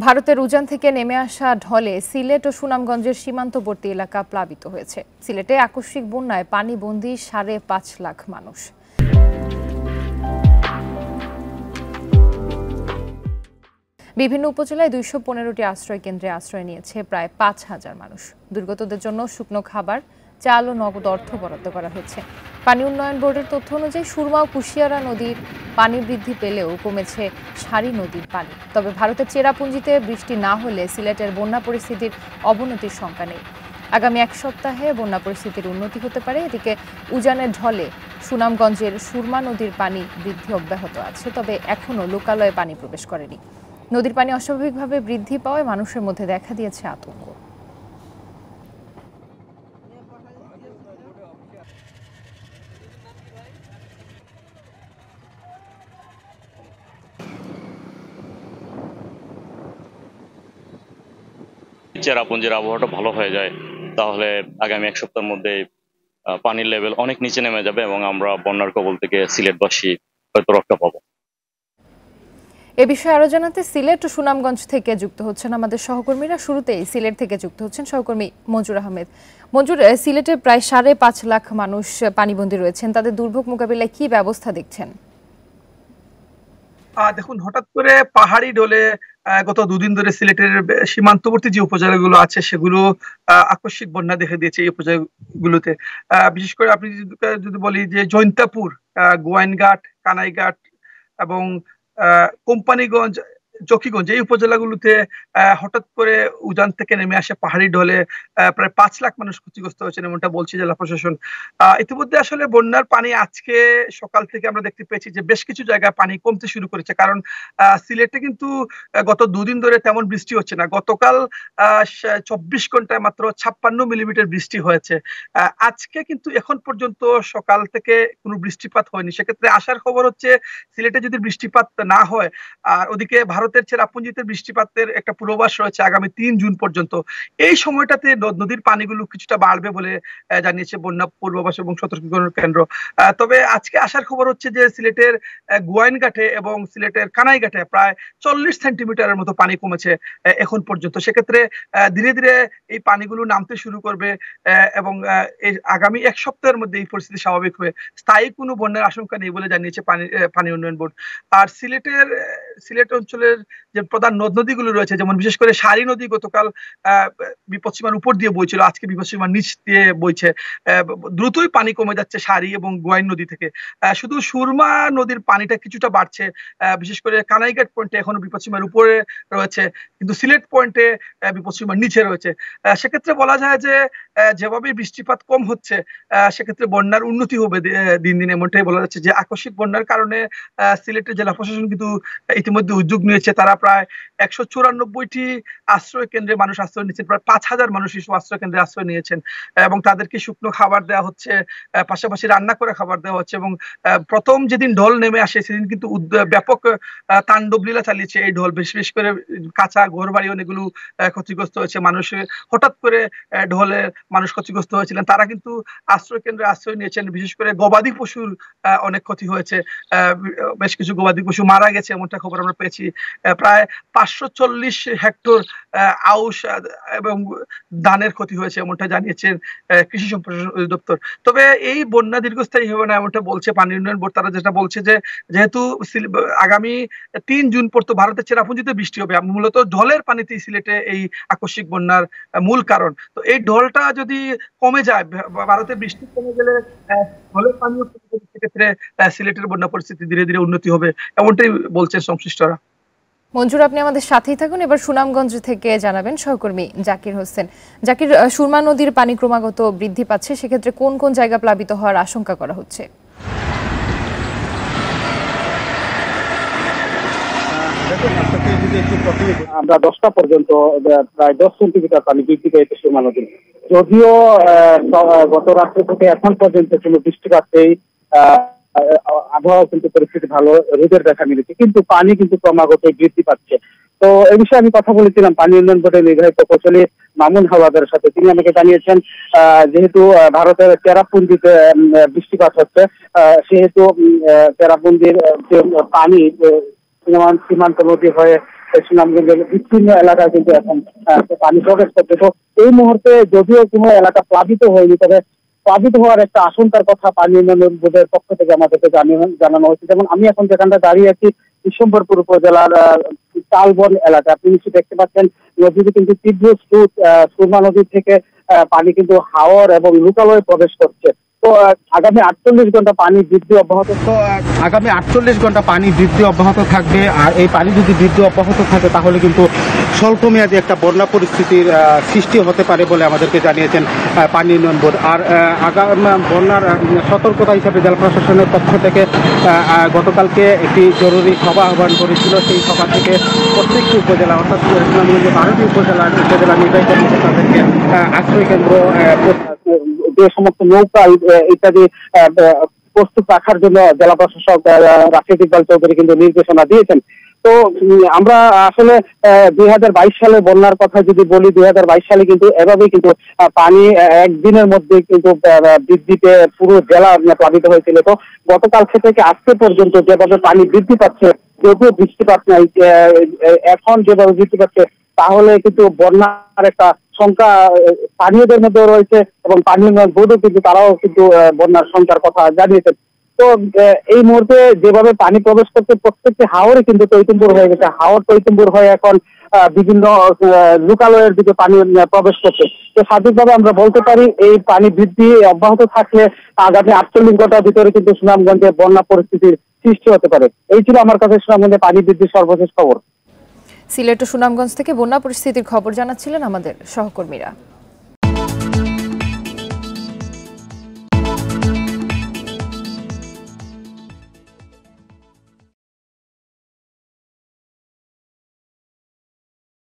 ভারতের উজান থেকে নেমে আসা ঢলে সিলেট ও সুনামগঞ্জের সীমান্তবর্তী এলাকা প্লাবিত হয়েছে। সিলেটে আকস্মিক বন্যায় পানিবন্দী ৫.৫ লাখ মানুষ। বিভিন্ন উপজেলায় ২১৫টি আশ্রয় কেন্দ্রে আশ্রয় নিয়েছে প্রায় ৫,০০০ মানুষ। দুর্গতদের জন্য শুকনো খাবার, চাল ও নগদ অর্থ বরাদ্দ করা হয়েছে। পানি উন্নয়ন বোর্ডের তথ্য অনুযায়ী সুরমা ও কুশিয়ারা নদীর পানি বৃদ্ধি পেলেও কমেছে সারি নদীর পানি। তবে ভারতের চেরাপুঞ্জিতে বৃষ্টি না হলে সিলেটের বন্যা পরিস্থিতির অবনতির শঙ্কা নেই। আগামী এক সপ্তাহে বন্যা পরিস্থিতির উন্নতি হতে পারে। এদিকে উজানের ঢলে সুনামগঞ্জের সুরমা নদীর পানি বৃদ্ধি অব্যাহত আছে, তবে এখনও লোকালয়ে পানি প্রবেশ করেনি। নদীর পানি অস্বাভাবিকভাবে বৃদ্ধি পাওয়ায় মানুষের মধ্যে দেখা দিয়েছে আতঙ্ক। চেরাপুঞ্জির আবহাওয়াটা ভালো হয়ে যায় তাহলে আগামী এক সপ্তাহের মধ্যে পানির লেভেল অনেক নিচে নেমে যাবে এবং আমরা বন্যার কবল থেকে সিলেটবাসী হয়তো রক্ষা পাবো। এ বিষয়ে আরো জানাতে সিলেট ও সুনামগঞ্জ থেকে যুক্ত হচ্ছেন আমাদের সহকর্মীরা। শুরুতেই সিলেট থেকে যুক্ত হচ্ছেন সহকর্মী মঞ্জুর আহমেদ। মঞ্জুর, সিলেটে প্রায় ৫.৫ লাখ মানুষ পানিবন্দী রয়েছেন, তাদের দুর্ভোগ মোকাবিলায় কি ব্যবস্থা দেখছেন? দেখুন, হঠাৎ করে পাহাড়ি ঢলে গত দুদিন ধরে সিলেটের সীমান্তবর্তী যে উপজেলাগুলো আছে সেগুলো আকস্মিক বন্যা দেখা দিয়েছে। এই উপজেলাগুলোতে বিশেষ করে আপনি যদি বলি যে জৈন্তাপুর, গোয়াইনঘাট, কানাইঘাট এবং কোম্পানিগঞ্জ, জকিগঞ্জ, এই উপজেলাগুলোতে হঠাৎ করে উজান থেকে নেমে আসে পাহাড়ি ঢলে প্রায় ৫ লাখ মানুষ ক্ষতিগ্রস্ত হয়েছেন, এমনটা বলছে জেলা প্রশাসন। ইতিমধ্যে আসলে বন্যার পানি আজকে সকাল থেকে আমরা দেখতে পেয়েছি যে বেশ কিছু জায়গায় পানি কমতে শুরু করেছে, কারণ সিলেটে কিন্তু গত দুদিন ধরে তেমন বৃষ্টি হচ্ছে না। গতকাল ২৪ ঘন্টায় মাত্র ৫৬ মিলিমিটার বৃষ্টি হয়েছে। আজকে কিন্তু এখন পর্যন্ত সকাল থেকে কোনো বৃষ্টিপাত হয়নি। সেক্ষেত্রে আসার খবর হচ্ছে সিলেটে যদি বৃষ্টিপাত না হয়, আর ওদিকে ভারতের চেরাপুঞ্জিতে বৃষ্টিপাতের একটা পূর্বাভাস রয়েছে আগামী ৩ জুন পর্যন্ত। এই সময়টাতে নদীর পানিগুলো কিছুটা বাড়বে বলে জানিয়েছে বন্যা পূর্বাভাস এবং সতর্কীকরণ কেন্দ্র। তবে আজকে আসার খবর হচ্ছে যে সিলেটের গোয়াইনঘাটে এবং সিলেটের কানাইঘাটে প্রায় ৪০ সেন্টিমিটারের মতো পানি কমেছে এখন পর্যন্ত। সেক্ষেত্রে ধীরে ধীরে এই পানিগুলো নামতে শুরু করবে এবং আগামী এক সপ্তাহের মধ্যে এই পরিস্থিতি স্বাভাবিক হয়ে স্থায়ী কোনো বন্যার আশঙ্কা নেই বলে জানিয়েছে পানি উন্নয়ন বোর্ড। আর সিলেট অঞ্চলের যে প্রধান নদ নদীগুলো রয়েছে, যেমন বিশেষ করে সারি নদী গতকাল বিপদসীমার উপর দিয়ে বইছিল, আজকে বিপদসীমার নিচ দিয়ে বইছে। দ্রুতই পানি কমে যাচ্ছে সারি এবং গোয়াইন নদী থেকে। শুধু সুরমা নদীর পানিটা কিছুটা বাড়ছে, বিশেষ করে কানাইঘাট পয়েন্টে এখনো বিপদসীমার উপরে রয়েছে, কিন্তু সিলেট পয়েন্টে বিপদসীমার নিচে রয়েছে। সেক্ষেত্রে বলা যায় যে যেভাবে বৃষ্টিপাত কম হচ্ছে সেক্ষেত্রে বন্যার উন্নতি হবে দিন দিন, এমনটাই বলা যাচ্ছে। যে আকস্মিক বন্যার কারণে সিলেটের জেলা প্রশাসন কিন্তু ইতিমধ্যে উদ্যোগ নিয়েছে। তারা প্রায় ১৯৪টি আশ্রয় কেন্দ্রে মানুষ আশ্রয় নিয়েছেন, প্রায় ৫,০০০ মানুষ এসব আশ্রয় কেন্দ্রে আশ্রয় নিয়েছেন এবং তাদেরকে শুকনো খাবার দেওয়া হচ্ছে, পাশাপাশি রান্না করে খাবার দেওয়া হচ্ছে। এবং প্রথম যেদিন ঢল নেমে আসে সেদিন কিন্তু ব্যাপক তাণ্ডব লীলা চালিয়েছে এই ঢল। বিশেষ করে কাঁচা ঘর বাড়ি অনেকগুলো ক্ষতিগ্রস্ত হয়েছে। মানুষ হঠাৎ করে ঢলে মানুষ ক্ষতিগ্রস্ত হয়েছিলেন, তারা কিন্তু আশ্রয় কেন্দ্রে আশ্রয় নিয়েছেন। বিশেষ করে গবাদি পশুর অনেক ক্ষতি হয়েছে, বেশ কিছু গবাদি পশু মারা গেছে এমনটা খবর আমরা পেয়েছি। প্রায় ৫৪০ হেক্টর আউশ এবং ধানের ক্ষতি হয়েছে এমনটা জানিয়েছেন কৃষি সম্প্রসারণ অধিদপ্তর। তবে এই বন্যা দীর্ঘস্থায়ী হবে না এমনটা বলছে পানি উন্নয়ন বোর্ড। তারা যেটা বলছে যে যেহেতু আগামী ৩ জুন পর্যন্ত ভারতের চেরাপুঞ্জিতে বৃষ্টি হবে, মূলত ঢলের পানিতেই সিলেটে এই আকস্মিক বন্যার মূল কারণ। তো এই ঢলটা যদি কমে যায়, ভারতে বৃষ্টি কমে গেলে ঢলের পানি সেক্ষেত্রে সিলেটের বন্যা পরিস্থিতি ধীরে ধীরে উন্নতি হবে এমনটাই বলছেন সংশ্লিষ্টরা। মঞ্জুর, আপনি আমাদের সাথেই থাকুন। এবার সুনামগঞ্জ থেকে জানাবেন সহকর্মী জাকির হোসেন। জাকির, সুরমা নদীর পানি ক্রমাগত বৃদ্ধি পাচ্ছে, সেক্ষেত্রে কোন কোন জায়গা প্লাবিত হওয়ার আশঙ্কা করা হচ্ছে? আমরা 10টা পর্যন্ত প্রায় 10 সেন্টিমিটার পানি বৃদ্ধি পেয়েছে সুরমা নদীর। যদিও গত রাত্রে থেকে এখন পর্যন্ত কোনো বৃষ্টিপাত নেই, আবহাওয়া কিন্তু পরিস্থিতি ভালো, রোদের দেখা মিলেছে, কিন্তু পানি কিন্তু ক্রমাগত বৃদ্ধি পাচ্ছে। তো এই বিষয়ে আমি কথা বলেছিলাম পানি উন্নয়ন বোর্ডের নির্বাহী প্রকৌশলী মামুন হাওলাদারের সাথে। তিনি আমাকে জানিয়েছেন যেহেতু ভারতের চেরাপুঞ্জিতে বৃষ্টিপাত হচ্ছে, সেহেতু চেরাপুঞ্জির যে পানি সীমান্ত নদী হয়ে সুনামগঞ্জের বিচ্ছিন্ন এলাকায় কিন্তু এখন পানি প্রবেশ করছে। তো এই মুহূর্তে যদিও কোনো এলাকা প্লাবিত হয়নি, তবে প্লাবিত হওয়ার একটা আশঙ্কার কথা পানি উন্নয়ন বোর্ডের পক্ষ থেকে আমাদেরকে জানানো হয়েছে। যেমন আমি এখন যেখানটা দাঁড়িয়ে আছি বিশ্বম্বরপুর উপজেলার তালবন এলাকা, আপনি নিশ্চয়ই দেখতে পাচ্ছেন নদীতে কিন্তু তীব্র স্রোত, সুরমা নদী থেকে পানি কিন্তু হাওর এবং লোকালয়ে প্রবেশ করছে। তো আগামী 48 ঘন্টা পানি বৃদ্ধি অব্যাহত থাকবে। আর এই পানি যদি বৃদ্ধি অব্যাহত থাকে তাহলে কিন্তু স্বল্পমেয়াদী একটা বন্যা পরিস্থিতির সৃষ্টি হতে পারে বলে আমাদেরকে জানিয়েছেন পানি উন্নয়ন বোর্ড। আর বন্যার সতর্কতা হিসাবে জেলা প্রশাসনের পক্ষ থেকে গতকালকে একটি জরুরি সভা আহ্বান করেছিল। সেই সভা থেকে প্রত্যেকটি উপজেলা অর্থাৎ সুনামগঞ্জের 12টি উপজেলা নির্বাহী কর্মকর্তাদেরকে আশ্রয় কেন্দ্র, যে সমস্ত নৌকা ইত্যাদি প্রস্তুত রাখার জন্য জেলা প্রশাসক রাশেদ ইকবাল চৌধুরী কিন্তু নির্দেশনা দিয়েছেন। তো আমরা আসলে 2022 সালে বন্যার কথা যদি বলি, 2022 সালে কিন্তু এভাবেই কিন্তু পানি একদিনের মধ্যে কিন্তু বৃদ্ধিতে পুরো জেলা প্লাবিত হয়েছিল। তো গতকাল থেকে আজকে পর্যন্ত যেভাবে পানি বৃদ্ধি পাচ্ছে, যদিও বৃষ্টিপাত নাই, এখন যেভাবে বৃদ্ধি পাচ্ছে তাহলে কিন্তু বন্যার একটা সংখ্যা স্থানীয়দের মধ্যে রয়েছে এবং পানি উন্নয়ন বোর্ডও কিন্তু তারাও কিন্তু বন্যার সংখ্যার কথা জানিয়েছেন। তো এই মুহূর্তে যেভাবে পানি প্রবেশ করছে প্রত্যেকটি হাওরে কিন্তু টৈতুম্বুর হয়ে গেছে, হাওর টৈতুম্বুর হয়ে এখন বিভিন্ন লোকালয়ের দিকে পানি প্রবেশ করছে। তো স্বাভাবিকভাবে আমরা বলতে পারি এই পানি বৃদ্ধি অব্যাহত থাকলে আগামী 48 ঘন্টার ভিতরে কিন্তু সুনামগঞ্জে বন্যা পরিস্থিতির সৃষ্টি হতে পারে। এই ছিল আমার কাছে সুনামগঞ্জে পানি বৃদ্ধির সর্বশেষ খবর। সিলেট ও সুনামগঞ্জ থেকে বন্যা পরিস্থিতির খবর জানাচ্ছিলেন আমাদের সহকর্মীরা।